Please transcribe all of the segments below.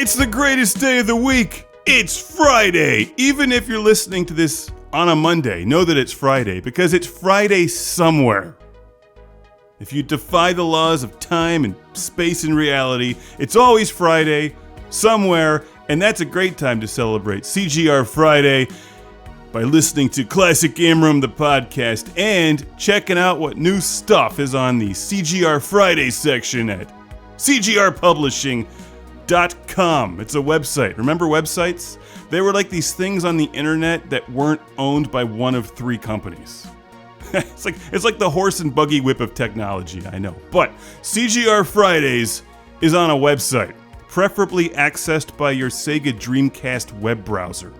It's the greatest day of the week. It's Friday. Even if you're listening to this on a Monday, know that it's Friday because it's Friday somewhere. If you defy the laws of time and space and reality, it's always Friday somewhere, and that's a great time to celebrate CGR Friday by listening to Classic Game Room, the podcast, and checking out what new stuff is on the CGR Fridays section at CGR Publishing. .com. It's a website. Remember websites? They were like these things on the internet that weren't owned by one of three companies. It's like the horse and buggy whip of technology, I know. But CGR Fridays is on a website, preferably accessed by your Sega Dreamcast web browser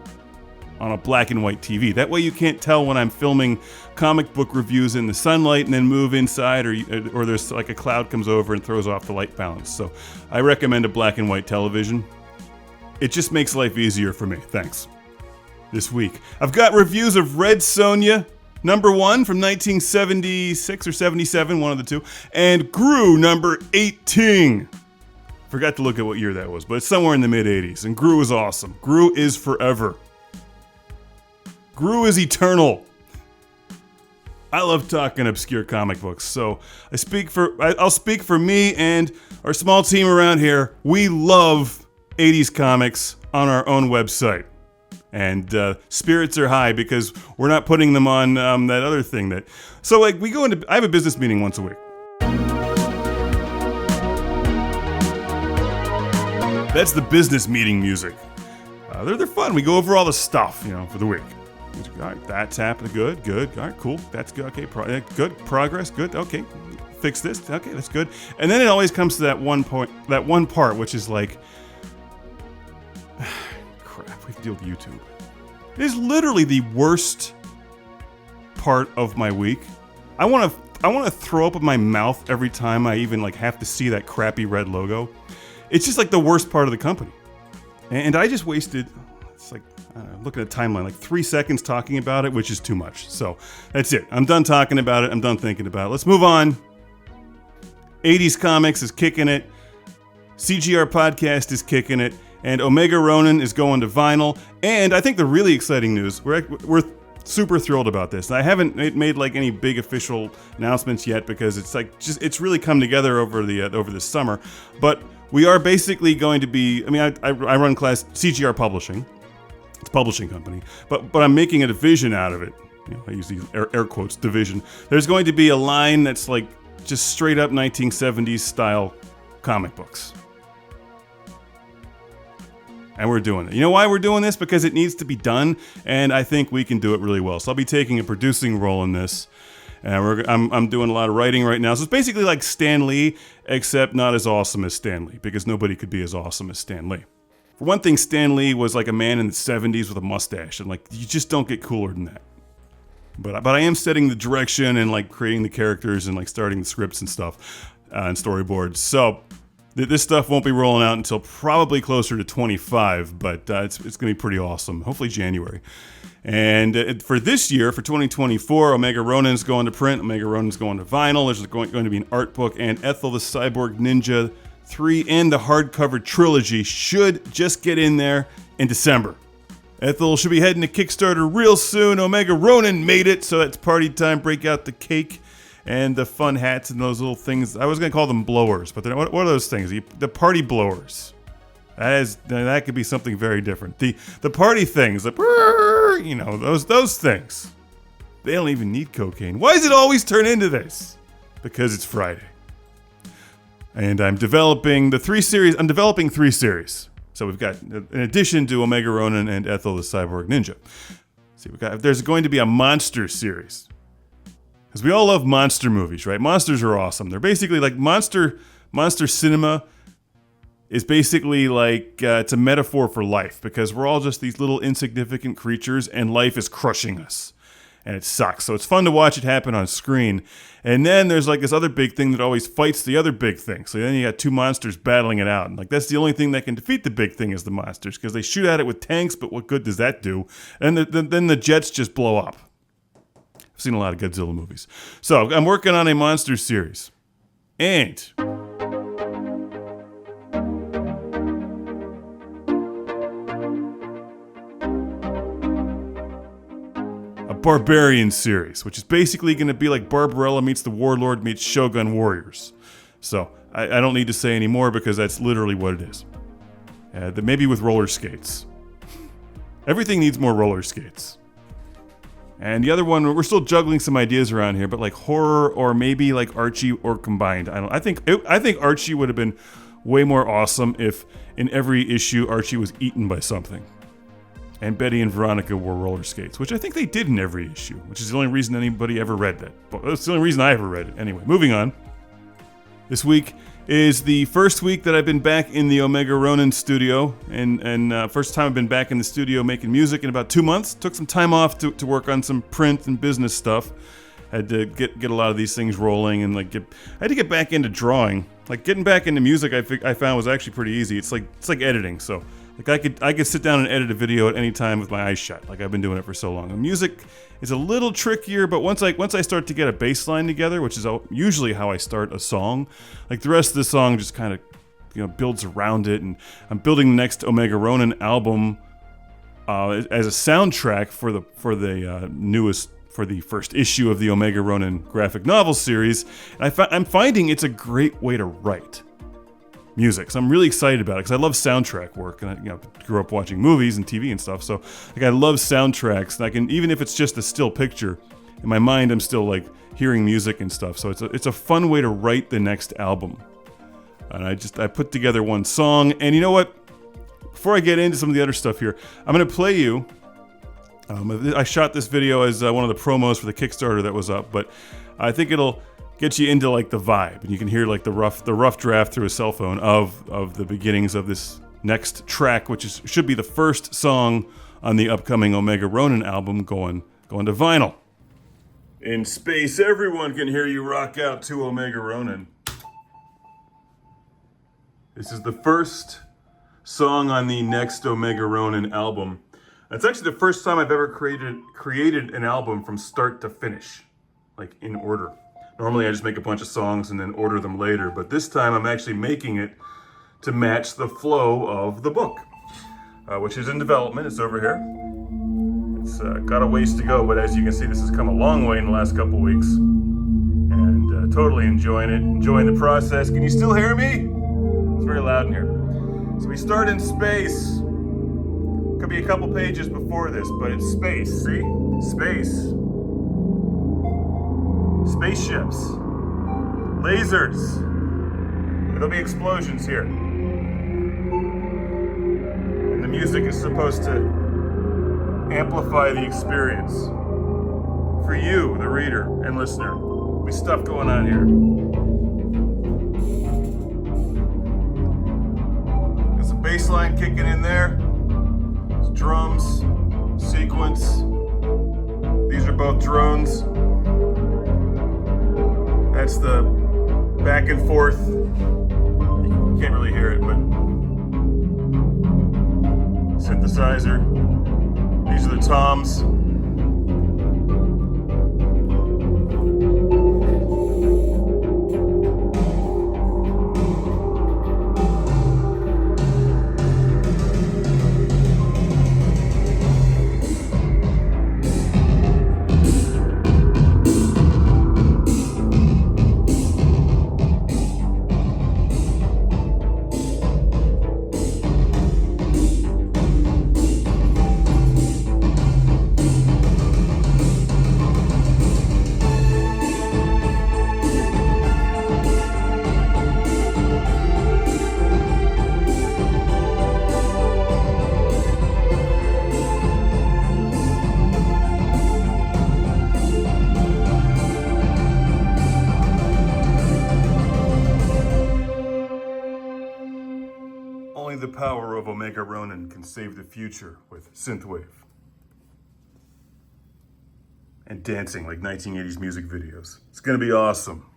on a black and white TV. That way you can't tell when I'm filming comic book reviews in the sunlight and then move inside or there's like a cloud comes over and throws off the light balance. So I recommend a black and white television. It just makes life easier for me. Thanks. This week, I've got reviews of Red Sonja, number 1 from 1976 or 77, one of the two, and Gru, number 18. Forgot to look at what year that was, but it's somewhere in the mid-80s, and Gru is awesome. Gru is forever. Gru is eternal. I love talking obscure comic books, so I'll speak for me and our small team around here. We love 80s comics on our own website. And spirits are high because we're not putting them on that other thing I have a business meeting once a week. That's the business meeting music. They're fun. We go over all the stuff, for the week. All right, that's happening. Good. All right, cool. That's good. Okay, good. Progress. Good. Okay, fix this. Okay, that's good. And then it always comes to that one part, which is like, crap. We have to deal with YouTube. It is literally the worst part of my week. I want to throw up in my mouth every time I even have to see that crappy red logo. It's just like the worst part of the company, and I just wasted. Looking at a timeline, 3 seconds talking about it, which is too much. So that's it. I'm done talking about it. I'm done thinking about it. Let's move on. 80s Comics is kicking it. CGR Podcast is kicking it. And Omega Ronin is going to vinyl. And I think the really exciting news, we're super thrilled about this. I haven't made any big official announcements yet because it's really come together over the summer. But we are basically going to be, I run CGR Publishing. It's a publishing company, but I'm making a division out of it. I use these air quotes, division. There's going to be a line that's just straight up 1970s style comic books. And we're doing it. You know why we're doing this? Because it needs to be done, and I think we can do it really well. So I'll be taking a producing role in this. And I'm doing a lot of writing right now. So it's basically like Stan Lee, except not as awesome as Stan Lee, because nobody could be as awesome as Stan Lee. For one thing, Stan Lee was like a man in the 70s with a mustache, and you just don't get cooler than that. But I am setting the direction and creating the characters and starting the scripts and stuff and storyboards. So this stuff won't be rolling out until probably closer to 25, but it's going to be pretty awesome. Hopefully January. And for this year, for 2024, Omega Ronin's going to print. Omega Ronin's going to vinyl. There's going to be an art book, and Ethel the Cyborg Ninja 3 and the hardcover trilogy should just get in there in December. Ethel should be heading to Kickstarter real soon. Omega Ronin made it, so it's party time. Break out the cake and the fun hats and those little things. I was going to call them blowers, but what are those things? The party blowers. That could be something very different. The party things, those things. They don't even need cocaine. Why does it always turn into this? Because it's Friday. And I'm developing 3 series. So we've got, in addition to Omega Ronin and Ethel the Cyborg Ninja. There's going to be a monster series. Because we all love monster movies, right? Monsters are awesome. They're basically monster cinema is basically it's a metaphor for life. Because we're all just these little insignificant creatures and life is crushing us. And it sucks. So it's fun to watch it happen on screen. And then there's this other big thing that always fights the other big thing. So then you got 2 monsters battling it out. And that's the only thing that can defeat the big thing is the monsters. Because they shoot at it with tanks, but what good does that do? And then the jets just blow up. I've seen a lot of Godzilla movies. So I'm working on a monster series. And Barbarian series, which is basically going to be like Barbarella meets the Warlord meets Shogun Warriors. So I don't need to say any more because that's literally what it is. Maybe with roller skates. Everything needs more roller skates. And the other one, we're still juggling some ideas around here, but like horror or maybe like Archie or combined. I think Archie would have been way more awesome if in every issue Archie was eaten by something. And Betty and Veronica wore roller skates, which I think they did in every issue, which is the only reason anybody ever read that. But that's the only reason I ever read it. Anyway, moving on. This week is the first week that I've been back in the Omega Ronin studio, and first time I've been back in the studio making music in about 2 months. Took some time off to work on some print and business stuff. Had to get a lot of these things rolling, and I had to get back into drawing. Like getting back into music, I found was actually pretty easy. It's like editing. So like I could sit down and edit a video at any time with my eyes shut. Like I've been doing it for so long. The music is a little trickier, but once I start to get a bass line together, which is usually how I start a song, like the rest of the song just kind of builds around it. And I'm building the next Omega Ronin album as a soundtrack for the first issue of the Omega Ronin graphic novel series. And I'm finding it's a great way to write music. So I'm really excited about it because I love soundtrack work, and I grew up watching movies and TV and stuff. So like I love soundtracks, and I can, even if it's just a still picture, in my mind I'm still like hearing music and stuff. So it's a fun way to write the next album. And I put together one song, and you know what? Before I get into some of the other stuff here, I'm gonna play you. I shot this video as one of the promos for the Kickstarter that was up, but I think it'll get you into like the vibe, and you can hear like the rough draft through a cell phone of the beginnings of this next track, which should be the first song on the upcoming Omega Ronin album going to vinyl. In space, everyone can hear you rock out to Omega Ronin. This is the first song on the next Omega Ronin album. It's actually the first time I've ever created an album from start to finish, like in order. Normally I just make a bunch of songs and then order them later, but this time I'm actually making it to match the flow of the book, which is in development. It's over here. It's got a ways to go, but as you can see, this has come a long way in the last couple weeks, and totally enjoying the process. Can you still hear me? It's very loud in here. So we start in space. Could be a couple pages before this, but it's space, see? Space. Spaceships. Lasers. There'll be explosions here. And the music is supposed to amplify the experience. For you, the reader and listener. There'll be stuff going on here. There's a bass line kicking in there. Drums, sequence. These are both drones. That's the back and forth. You can't really hear it, but synthesizer. These are the toms. The power of Omega Ronin can save the future with synthwave and dancing like 1980s music videos. It's gonna be awesome.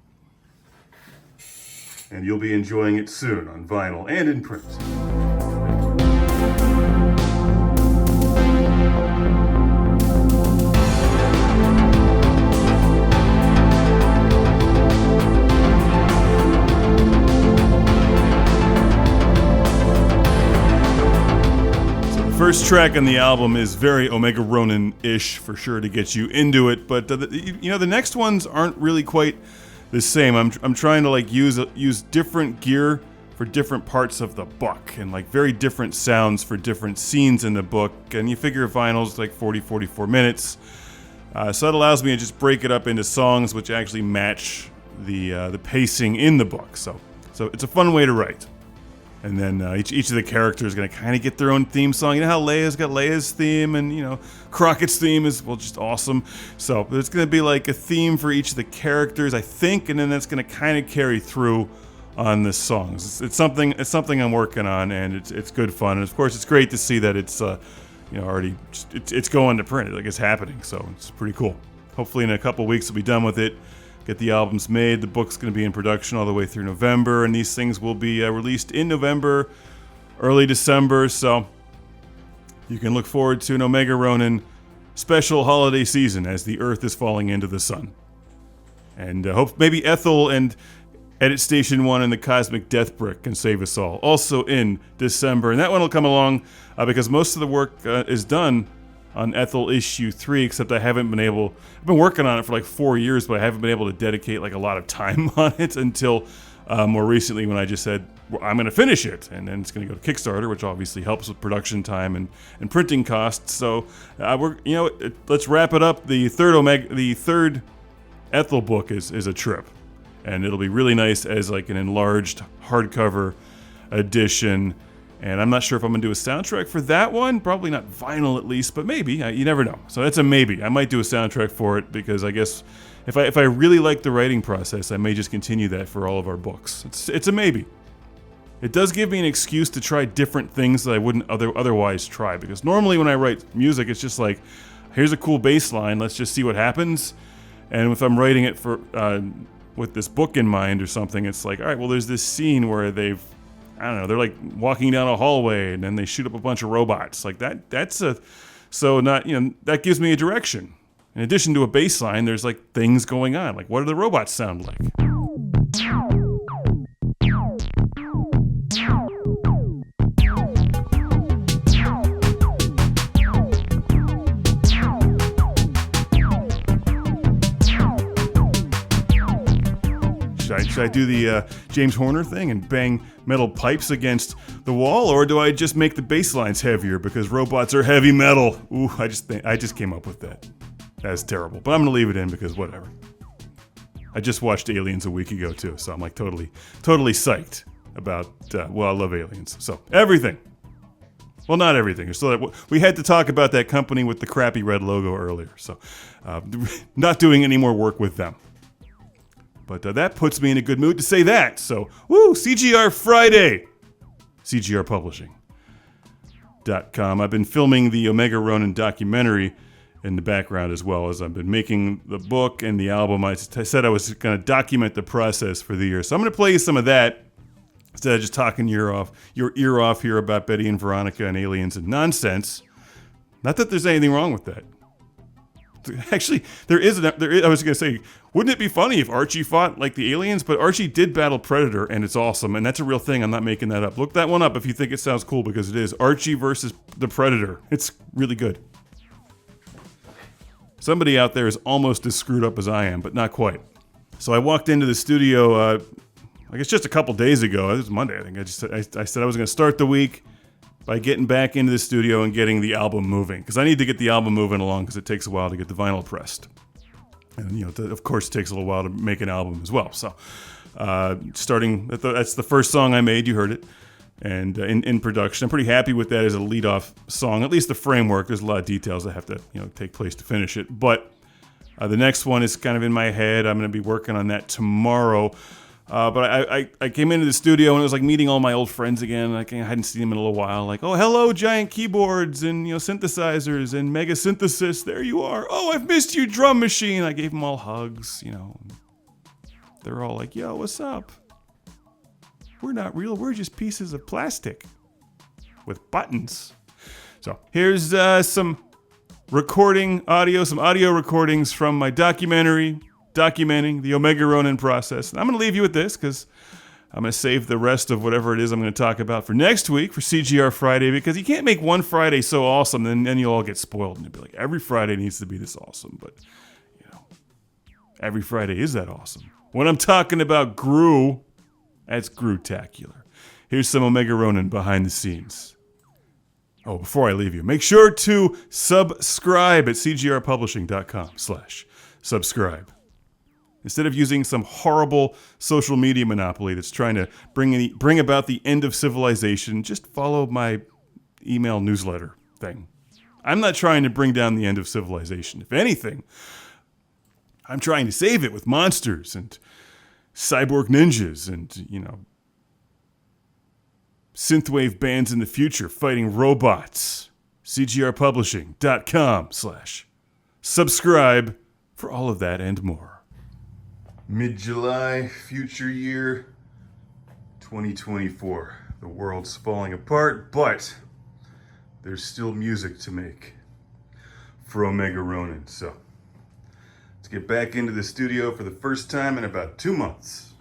And you'll be enjoying it soon on vinyl and in print. first track on the album is very Omega Ronin-ish for sure to get you into it, but the next ones aren't really quite the same. I'm trying to like use different gear for different parts of the book and like very different sounds for different scenes in the book. And you figure vinyl's like 44 minutes, so that allows me to just break it up into songs which actually match the pacing in the book. So it's a fun way to write. And then each of the characters is going to kind of get their own theme song. You know how Leia's got Leia's theme, and Crockett's theme is, well, just awesome. So there's going to be like a theme for each of the characters, I think, and then that's going to kind of carry through on the songs. It's something I'm working on, and it's good fun. And of course, it's great to see that it's already it's going to print, like it's happening. So it's pretty cool. Hopefully in a couple weeks we'll be done with it. Get the albums made. The book's going to be in production all the way through November, and these things will be released in November, early December, so you can look forward to an Omega Ronin special holiday season as the Earth is falling into the sun. And hope maybe Ethel and Edit Station 1 and the Cosmic Death Brick can save us all. Also in December, and that one will come along because most of the work is done on Ethel issue 3, except I've been working on it for like 4 years, but I haven't been able to dedicate like a lot of time on it until more recently when I just said, well, I'm going to finish it. And then it's going to go to Kickstarter, which obviously helps with production time and printing costs. So let's wrap it up. The third Ethel book is a trip, and it'll be really nice as like an enlarged hardcover edition. And I'm not sure if I'm going to do a soundtrack for that one. Probably not vinyl at least, but maybe. You never know. So that's a maybe. I might do a soundtrack for it because I guess if I really like the writing process, I may just continue that for all of our books. It's a maybe. It does give me an excuse to try different things that I wouldn't otherwise try. Because normally when I write music, it's just like, here's a cool bass line. Let's just see what happens. And if I'm writing it for with this book in mind or something, it's like, all right, well, there's this scene where they're like walking down a hallway and then they shoot up a bunch of robots. Like that gives me a direction. In addition to a bass line, there's like things going on. Like, what do the robots sound like? Should I do the James Horner thing and bang metal pipes against the wall, or do I just make the bass lines heavier because robots are heavy metal? Ooh, I just came up with that. That's terrible, but I'm gonna leave it in because whatever. I just watched Aliens a week ago too, so I'm like totally psyched about. I love Aliens, so everything. Well, not everything. We had to talk about that company with the crappy red logo earlier, so not doing any more work with them. But that puts me in a good mood to say that. So, CGR Friday. CGR Publishing.com. I've been filming the Omega Ronin documentary in the background as well as I've been making the book and the album. I said I was going to document the process for the year. So I'm going to play you some of that instead of just talking your ear off here about Betty and Veronica and aliens and nonsense. Not that there's anything wrong with that. Actually, there is. I was going to say, wouldn't it be funny if Archie fought like the aliens? But Archie did battle Predator, and it's awesome, and that's a real thing. I'm not making that up. Look that one up if you think it sounds cool, because it is. Archie versus the Predator. It's really good. Somebody out there is almost as screwed up as I am, but not quite. So I walked into the studio, I guess just a couple days ago. It was Monday, I think. I said I was going to start the week by getting back into the studio and getting the album moving. Because I need to get the album moving along because it takes a while to get the vinyl pressed. And, of course, it takes a little while to make an album as well. So, starting, that's the first song I made, you heard it, and in production. I'm pretty happy with that as a lead-off song, at least the framework. There's a lot of details that have to take place to finish it. But the next one is kind of in my head. I'm going to be working on that tomorrow. But I came into the studio and it was like meeting all my old friends again. Like I hadn't seen them in a little while. Like, oh, hello, giant keyboards and synthesizers and mega synthesis. There you are. Oh, I've missed you, drum machine. I gave them all hugs. They're all like, yo, what's up? We're not real. We're just pieces of plastic with buttons. So here's some audio recordings from my documentary documenting the Omega Ronin process. And I'm going to leave you with this because I'm going to save the rest of whatever it is I'm going to talk about for next week for CGR Friday, because you can't make one Friday so awesome, and then you'll all get spoiled and you'll be like, every Friday needs to be this awesome. But, every Friday is that awesome. When I'm talking about Gru, that's Grutacular. Here's some Omega Ronin behind the scenes. Oh, before I leave you, make sure to subscribe at cgrpublishing.com/subscribe. Instead of using some horrible social media monopoly that's trying to bring about the end of civilization, just follow my email newsletter thing. I'm not trying to bring down the end of civilization. If anything, I'm trying to save it with monsters and cyborg ninjas and, synthwave bands in the future fighting robots. cgrpublishing.com/subscribe for all of that and more. Mid-July, future year, 2024. The world's falling apart, but there's still music to make for Omega Ronin. So let's get back into the studio for the first time in about 2 months.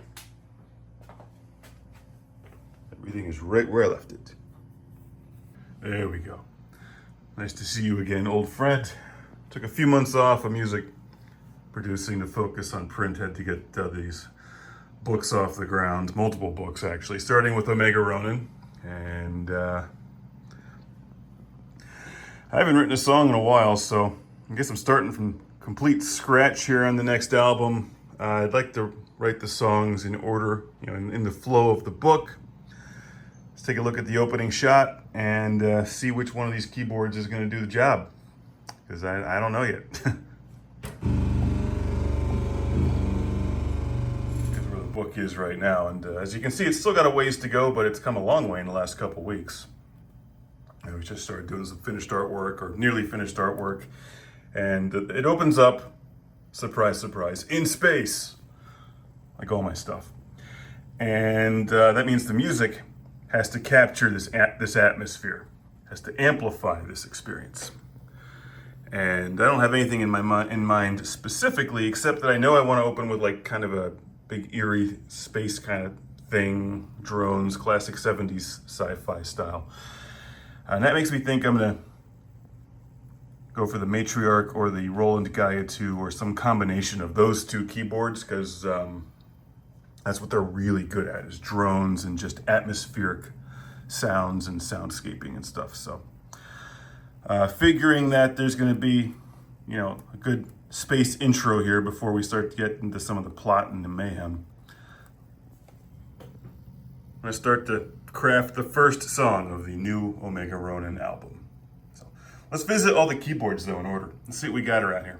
Everything is right where I left it. There we go. Nice to see you again, old friend. Took a few months off of music producing to focus on print. Had to get these books off the ground, multiple books actually, starting with Omega Ronin. And I haven't written a song in a while, so I guess I'm starting from complete scratch here on the next album. I'd like to write the songs in order, in the flow of the book. Let's take a look at the opening shot and see which one of these keyboards is going to do the job, because I don't know yet. Book is right now, and as you can see, it's still got a ways to go, but it's come a long way in the last couple weeks. And we just started doing some finished artwork, or nearly finished artwork, and it opens up, surprise, surprise, in space, like all my stuff. And that means the music has to capture this atmosphere, has to amplify this experience. And I don't have anything in my mind specifically, except that I know I want to open with like kind of a big eerie space kind of thing, drones, classic 70s sci-fi style. And that makes me think I'm gonna go for the Matriarch or the Roland Gaia 2 or some combination of those two keyboards, because that's what they're really good at, is drones and just atmospheric sounds and soundscaping and stuff. So figuring that there's gonna be, a good space intro here before we start to get into some of the plot and the mayhem. I'm going to start to craft the first song of the new Omega Ronin album. So let's visit all the keyboards though in order. Let's see what we got around here.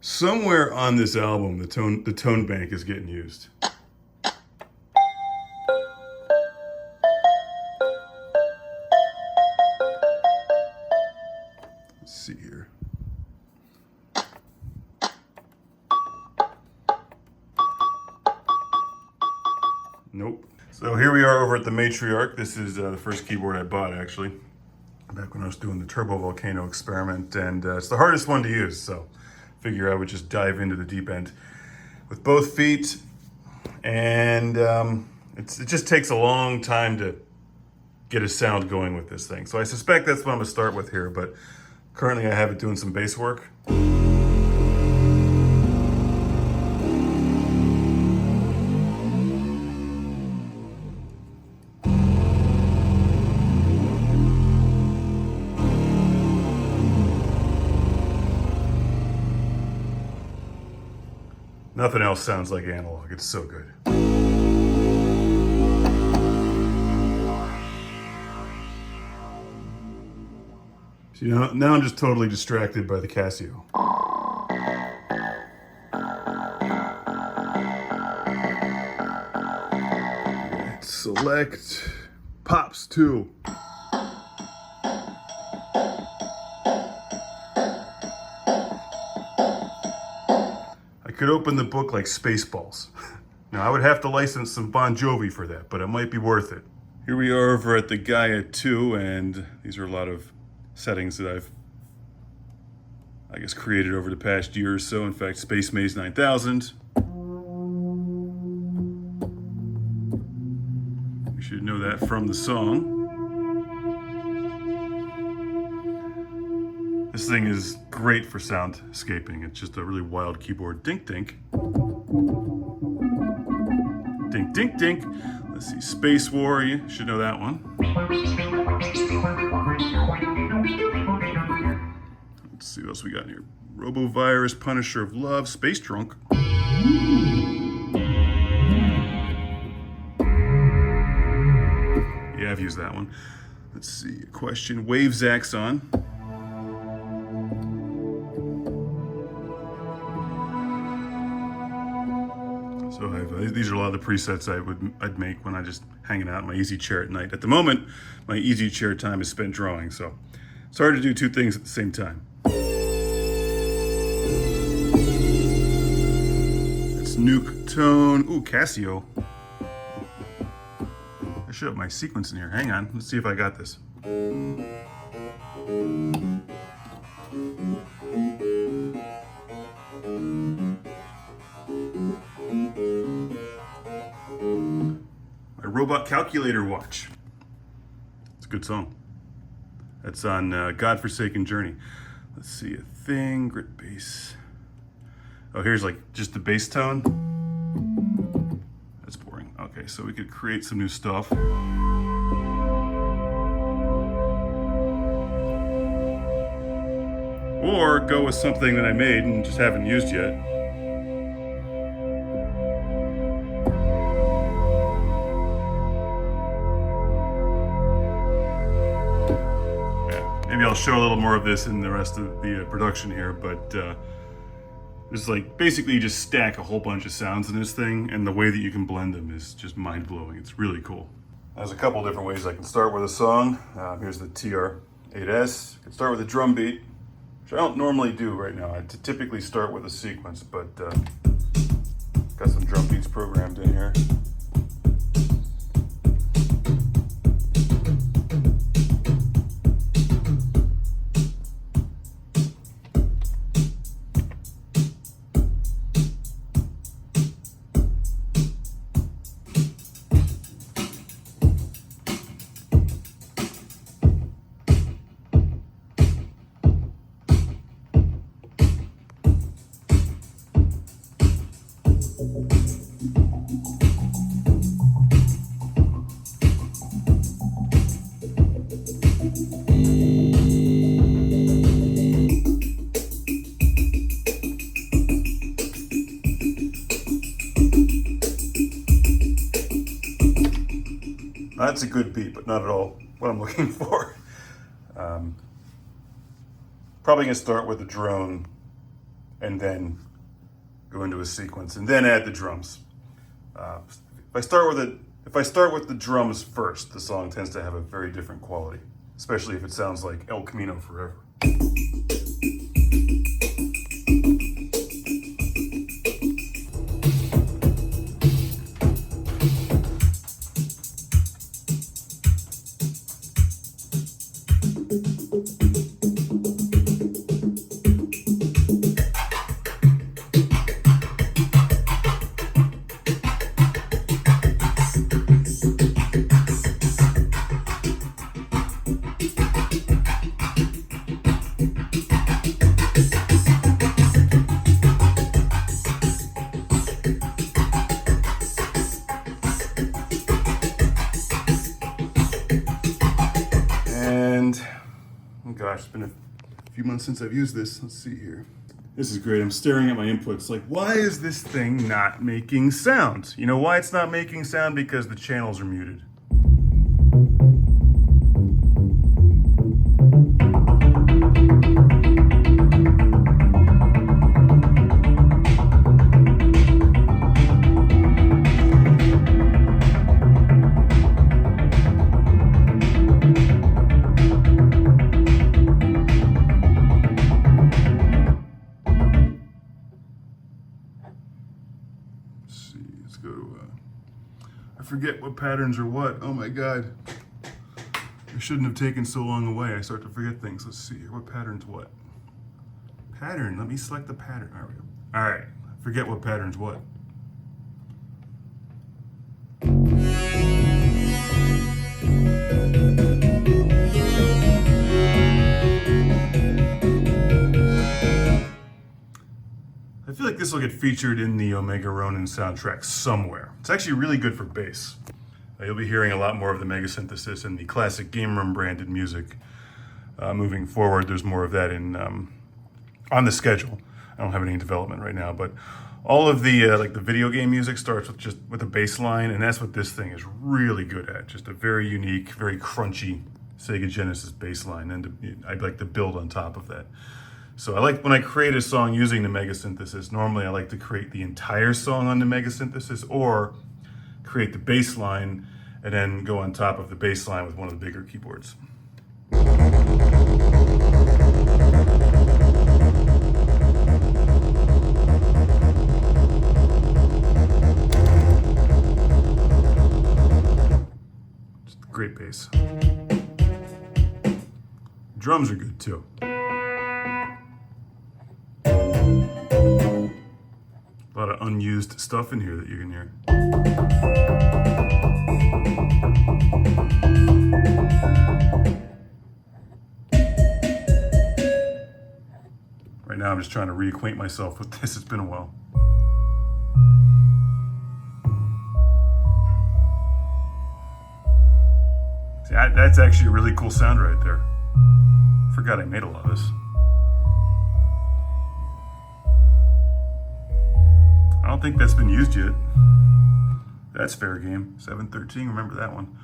Somewhere on this album, the tone bank is getting used. Let's see here. Nope. So here we are over at the Matriarch. This is the first keyboard I bought, actually, back when I was doing the Turbo Volcano experiment, and it's the hardest one to use, so figure I would just dive into the deep end with both feet, and it just takes a long time to get a sound going with this thing. So I suspect that's what I'm going to start with here, but currently I have it doing some bass work. Nothing else sounds like analog. It's so good. See, now I'm just totally distracted by the Casio. Right, select Pops 2. I could open the book like Spaceballs. Now, I would have to license some Bon Jovi for that, but it might be worth it. Here we are over at the Gaia 2, and these are a lot of settings that I've, created over the past year or so. In fact, Space Maze 9000. should know that from the song. This thing is great for soundscaping. It's just a really wild keyboard. Dink, dink. Dink, dink, dink. Let's see, Space War, you should know that one. Let's see what else we got in here. Robovirus, Punisher of Love, Space Drunk. Yeah, I've used that one. Let's see, question, Waves Axon. So these are a lot of the presets I'd make when I just hanging out in my easy chair at night. At the moment, my easy chair time is spent drawing, so it's hard to do two things at the same time. It's Nuke Tone. Ooh, Casio. I should have my sequence in here. Hang on, let's see if I got this. Robot Calculator Watch. It's a good song. That's on Godforsaken Journey. Let's see, a thing, grit bass. Oh, here's like just the bass tone. That's boring. Okay, so we could create some new stuff. Or go with something that I made and just haven't used yet. Maybe I'll show a little more of this in the rest of the production here, but it's like basically you just stack a whole bunch of sounds in this thing, and the way that you can blend them is just mind-blowing. It's really cool. There's a couple different ways I can start with a song. Here's the TR-8S. I can start with a drum beat, which I don't normally do right now. I typically start with a sequence, but got some drum beats programmed in here. That's a good beat, but not at all what I'm looking for. Probably gonna start with the drone and then go into a sequence and then add the drums. If I start with the drums first, the song tends to have a very different quality, especially if it sounds like El Camino Forever. Gosh, it's been a few months since I've used this. Let's see here. This is great. I'm staring at my inputs like, why is this thing not making sound? You know why it's not making sound? Because the channels are muted. Let's go to, I forget what patterns are what. Oh my God. I shouldn't have taken so long away. I start to forget things. Let's see here. What pattern's what? Pattern. Let me select the pattern. There we go. All right. Forget what pattern's what. this will get featured in the Omega Ronin soundtrack somewhere. It's actually really good for bass. You'll be hearing a lot more of the Mega Synthesis and the classic Game Room branded music moving forward. There's more of that in on the schedule. I don't have any in development right now, but all of the like the video game music starts with a bass line, and that's what this thing is really good at. Just a very unique, very crunchy Sega Genesis bass line, and I'd like to build on top of that. So I like when I create a song using the Mega Synthesis, normally I like to create the entire song on the Mega Synthesis, or create the bass line and then go on top of the bass line with one of the bigger keyboards. Great bass. Drums are good too. A lot of unused stuff in here that you can hear. Right now I'm just trying to reacquaint myself with this. It's been a while. See, that's actually a really cool sound right there. Forgot I made a lot of this. I don't think that's been used yet. That's fair game. 713, remember that one.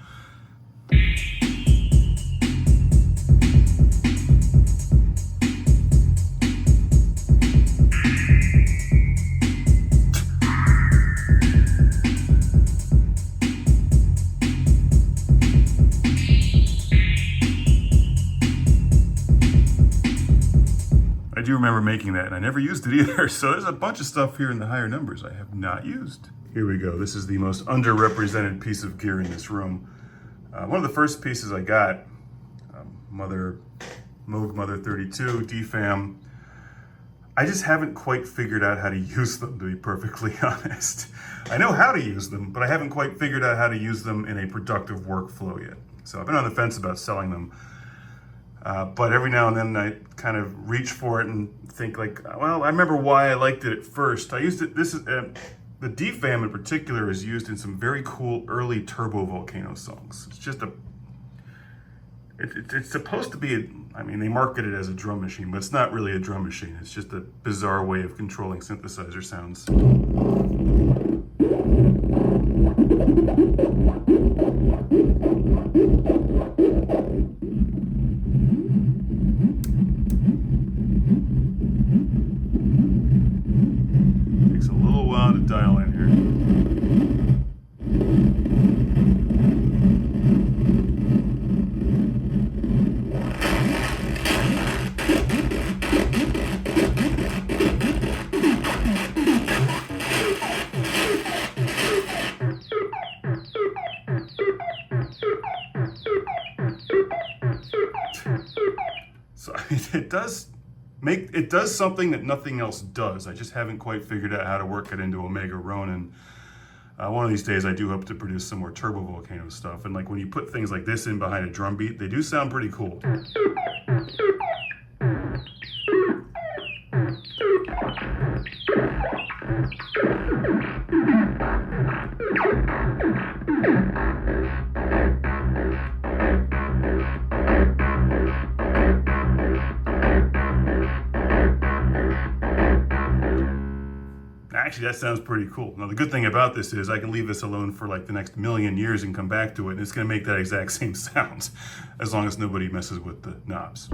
I do remember making that, and I never used it either. So there's a bunch of stuff here in the higher numbers I have not used. Here we go. This is the most underrepresented piece of gear in this room. One of the first pieces I got, Moog Mother 32, DFAM. I just haven't quite figured out how to use them, to be perfectly honest. I know how to use them, but I haven't quite figured out how to use them in a productive workflow yet. So I've been on the fence about selling them. But every now and then I kind of reach for it and think like, well, I remember why I liked it at first. I used it, the DFAM in particular is used in some very cool early Turbo Volcano songs. It's just it's supposed to be, I mean, they market it as a drum machine, but it's not really a drum machine. It's just a bizarre way of controlling synthesizer sounds. Takes a little while to dial in here. So it does something that nothing else does. I just haven't quite figured out how to work it into Omega Ronin. One of these days I do hope to produce some more Turbo Volcano stuff, and like when you put things like this in behind a drum beat, they do sound pretty cool. Actually, that sounds pretty cool. Now, the good thing about this is I can leave this alone for like the next million years and come back to it, and it's going to make that exact same sound, as long as nobody messes with the knobs.